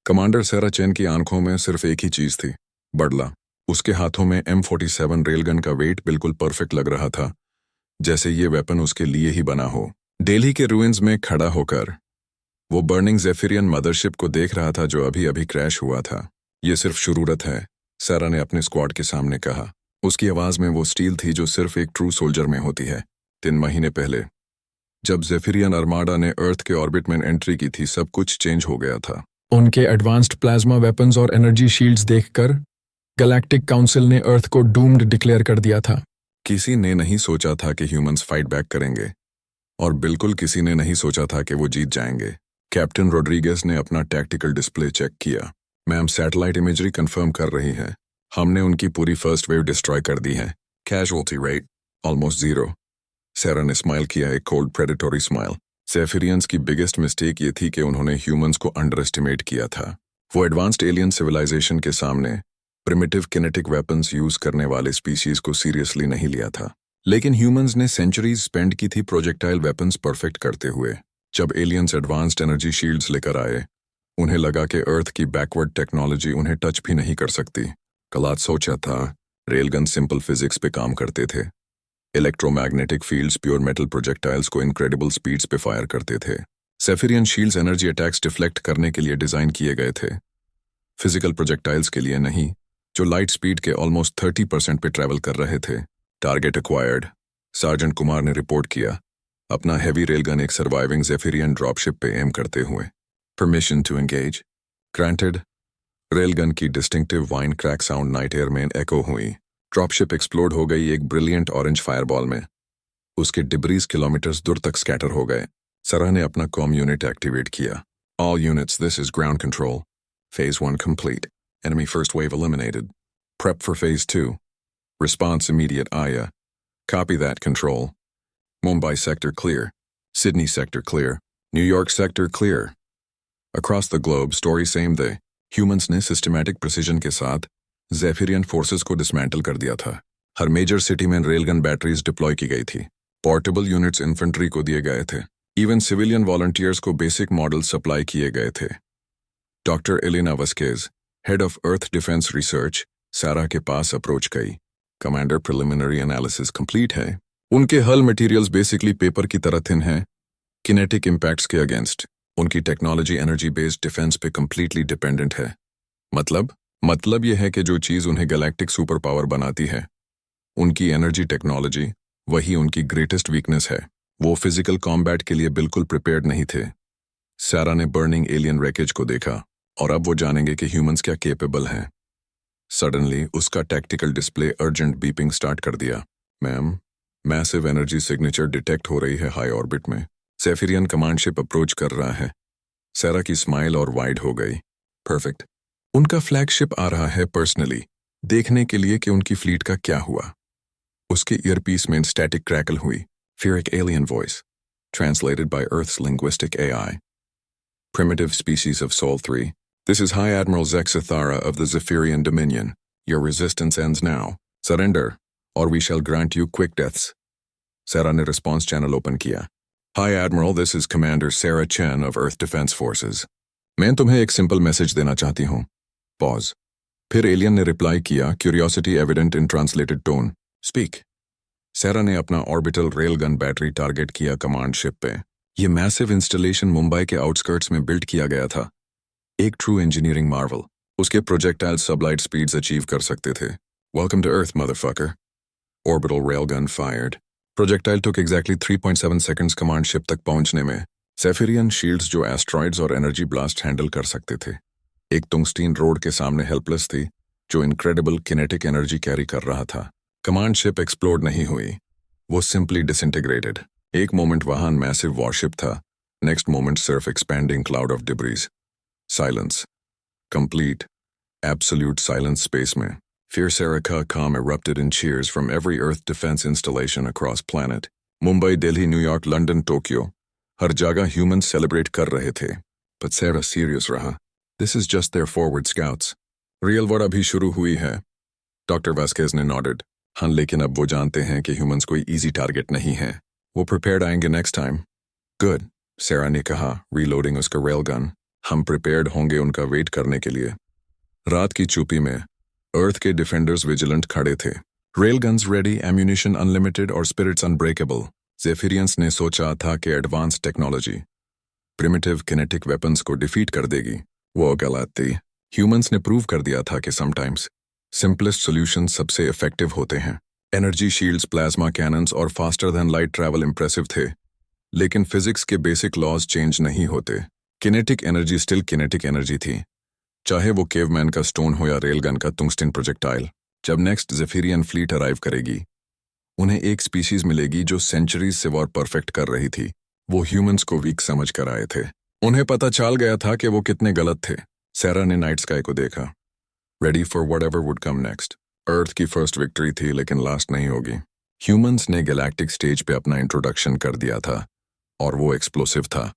Commander सेरा chain की आंखों में सिर्फ एक ही चीज थी, बड़ला। उसके हाथों में M47 रेलगन का वेट बिल्कुल परफेक्ट लग रहा था, जैसे ये वेपन उसके लिए ही बना हो। दिल्ली के रूइंस में खड़ा होकर वो बर्निंग जेफिरियन मदरशिप को देख रहा था जो अभी अभी क्रैश हुआ था। ये सिर्फ शुरूआत है, सेरा ने अपने स्क्वाड के सामने कहा। उसकी आवाज में वो स्टील थी जो सिर्फ एक ट्रू सोल्जर में होती है। 3 महीने पहले जब जेफिरियन आर्माडा ने अर्थ के ऑर्बिट में एंट्री की थी, सब कुछ चेंज हो गया था। उनके एडवांस्ड प्लाज्मा वेपन्स और एनर्जी शील्ड्स देखकर गैलेक्टिक काउंसिल ने अर्थ को डूम्ड डिक्लेयर कर दिया था। किसी ने नहीं सोचा था कि ह्यूमंस फाइट बैक करेंगे, और बिल्कुल किसी ने नहीं सोचा था कि वो जीत जाएंगे। कैप्टन रोड्रिगेज ने अपना टैक्टिकल डिस्प्ले चेक किया। मैम, सैटेलाइट इमेजरी कंफर्म कर रही है, हमने उनकी पूरी फर्स्ट वेव डिस्ट्रॉय कर दी है। Casualty rate almost 0। सेरा ने स्माइल किया, एक कोल्ड प्रेडेटोरी स्माइल। जेफिरियंस की बिगेस्ट मिस्टेक ये थी कि उन्होंने ह्यूमंस को अंडर एस्टिमेट किया था। वो एडवांस्ड एलियन सिविलाइजेशन के सामने प्रिमिटिव किनेटिक वेपन्स यूज करने वाले स्पीशीज को सीरियसली नहीं लिया था। लेकिन ह्यूमंस ने सेंचुरीज स्पेंड की थी प्रोजेक्टाइल वेपन्स परफेक्ट करते हुए। जब एलियंस एडवांस्ड एनर्जी शील्ड्स लेकर आए, उन्हें लगा कि अर्थ की बैकवर्ड टेक्नोलॉजी उन्हें टच भी नहीं कर सकती। कलात सोचा था, रेलगन सिंपल फिजिक्स पे काम करते थे। Electromagnetic fields pure metal projectiles को इनक्रेडिबल स्पीड्स पे फायर करते थे। सेफिरियन शील्ड्स एनर्जी अटैक्स डिफ्लेक्ट करने के लिए डिजाइन किए गए थे, फिजिकल प्रोजेक्टाइल्स के लिए नहीं, जो लाइट स्पीड के ऑलमोस्ट 30% पे ट्रैवल कर रहे थे। टारगेट एक्वायर्ड, सार्जेंट कुमार ने रिपोर्ट किया, अपना हैवी रेलगन एक सर्वाइविंग जेफिरियन ड्रॉपशिप पे एम करते हुए। Permission to engage granted. Railgun की distinctive whine crack sound night air में एको हुई। ड्रॉपशिप एक्सप्लोड हो गई एक ब्रिलियंट ऑरेंज फायरबॉल में। उसके डिब्रीज किलोमीटर्स दूर तक स्कैटर हो गए। सरा ने अपना कॉम यूनिट एक्टिवेट किया। All units, this is ground control. Phase 1 complete. Enemy first wave eliminated. Prep for Phase 2. Response immediate, Aya. Copy that, Control. Mumbai sector clear. Sydney sector clear. New York sector clear. Across the globe, story same day. Humans ने systematic precision के साथ जेफिरियन forces को dismantle कर दिया था। हर major city में railgun batteries deploy की गई थी। पोर्टेबल यूनिट्स इन्फेंट्री को दिए गए थे। इवन सिविलियन वॉलंटियर्स को बेसिक मॉडल सप्लाई किए गए थे। Doctor Elena Vasquez, head of Earth defence research, Sarah के पास अप्रोच गई। कमांडर, प्रिलिमिनरी एनालिसिस कंप्लीट है। उनके हल मटेरियल्स बेसिकली पेपर की तरह थिन हैं, किनेटिक इम्पैक्ट्स के अगेंस्ट। उनकी टेक्नोलॉजी एनर्जी बेस्ड डिफेंस पे कंप्लीटली डिपेंडेंट है। मतलब यह है कि जो चीज़ उन्हें गैलेक्टिक सुपर पावर बनाती है, उनकी एनर्जी टेक्नोलॉजी, वही उनकी ग्रेटेस्ट वीकनेस है। वो फिजिकल कॉम्बैट के लिए बिल्कुल प्रिपेयर्ड नहीं थे। सारा ने बर्निंग एलियन रैकेज को देखा, और अब वो जानेंगे कि ह्यूमंस क्या केपेबल हैं। सडनली उसका tactical display urgent beeping start कर दिया। Ma'am, massive energy signature detect हो रही है हाई ऑर्बिट में। सेफिरियन कमांड शिप अप्रोच कर रहा है। सारा की स्माइल और वाइड हो गई। परफेक्ट। उनका फ्लैगशिप आ रहा है पर्सनली, देखने के लिए कि उनकी फ्लीट का क्या हुआ। उसके ईयरपीस में स्टैटिक क्रैकल हुई। फिर एक alien voice, translated by Earth's linguistic AI. Primitive species of Sol 3. This is High Admiral Zexathara of the Zephyrian Dominion. Your resistance ends now. Surrender, or we shall grant you quick deaths. Sarah ने response channel open किया. Hi Admiral, this is Commander Sarah Chen of Earth Defense Forces. मैं तुम्हें एक simple message देना चाहती हूँ। Pause. फिर alien ने रिप्लाई किया, curiosity evident in translated tone. Speak. सारा ने अपना ऑर्बिटल रेलगन बैटरी टारगेट किया कमांड शिप पे। ये मैसिव इंस्टॉलेशन मुंबई के आउटस्कर्ट्स में बिल्ड किया गया था। एक ट्रू इंजीनियरिंग मार्वल। उसके प्रोजेक्टाइल सबलाइट स्पीड्स अचीव कर सकते थे। Welcome to Earth, motherfucker. Orbital railgun fired. Projectile took exactly 3.7 seconds command ship तक पहुंचने में। सेफिरियन शील्ड्स जो एस्ट्रॉइड्स और एनर्जी ब्लास्ट हैंडल कर सकते थे। एक तुंगस्टीन रोड के सामने हेल्पलेस थी, जो इनक्रेडिबल किनेटिक एनर्जी कैरी कर रहा था। कमांड शिप एक्सप्लोड नहीं हुई, वो सिंपली डिसइंटीग्रेटेड। एक मोमेंट वहां मैसिव वॉरशिप था, नेक्स्ट मोमेंट सिर्फ expanding cloud of debris. Silence, complete, absolute silence space में। फिर Sarah का calm erupted in cheers from every Earth defense installation across planet. Mumbai, Delhi, New York, London, Tokyo, हर जगह human celebrate कर रहे थे। But Sarah सीरियस रहा। This is just their forward scouts. Real war अभी शुरू हुई है। डॉक्टर वास्केज ने नॉडेड। हाँ, लेकिन अब वो जानते हैं कि ह्यूमंस कोई इजी टारगेट नहीं है। वो प्रिपेयर्ड आएंगे नेक्स्ट टाइम। गुड, सेरा ने कहा, रीलोडिंग उसका रेल गन। हम प्रिपेयर्ड होंगे उनका वेट करने के लिए। रात की चुप्पी में अर्थ के डिफेंडर्स विजिलेंट खड़े थे। Rail guns ready, ammunition unlimited और स्पिरिट्स अनब्रेकेबल। जेफिरियंस ने सोचा था कि advance technology primitive kinetic weapons को डिफीट कर देगी। वो गलत थी। ह्यूमंस ने प्रूव कर दिया था कि समटाइम्स सिंपलेस्ट सॉल्यूशंस सबसे इफेक्टिव होते हैं। एनर्जी शील्ड्स, प्लाज्मा कैनन्स और faster than light travel impressive थे, लेकिन फिजिक्स के बेसिक लॉज चेंज नहीं होते। Kinetic energy still kinetic energy थी, चाहे वो केवमैन का स्टोन हो या रेलगन का टंगस्टन प्रोजेक्टाइल। जब नेक्स्ट जेफिरियन फ्लीट अराइव करेगी, उन्हें एक स्पीशीज मिलेगी जो सेंचुरीज से वॉर परफेक्ट कर रही थी। वो ह्यूमंस को वीक समझ कर आए थे। उन्हें पता चल गया था कि वो कितने गलत थे। सैरा ने नाइट स्काई को देखा, ready for whatever would come next. Earth की फर्स्ट विक्ट्री थी, लेकिन लास्ट नहीं होगी। ह्यूमंस ने गैलेक्टिक स्टेज पे अपना इंट्रोडक्शन कर दिया था, और वो एक्सप्लोसिव था।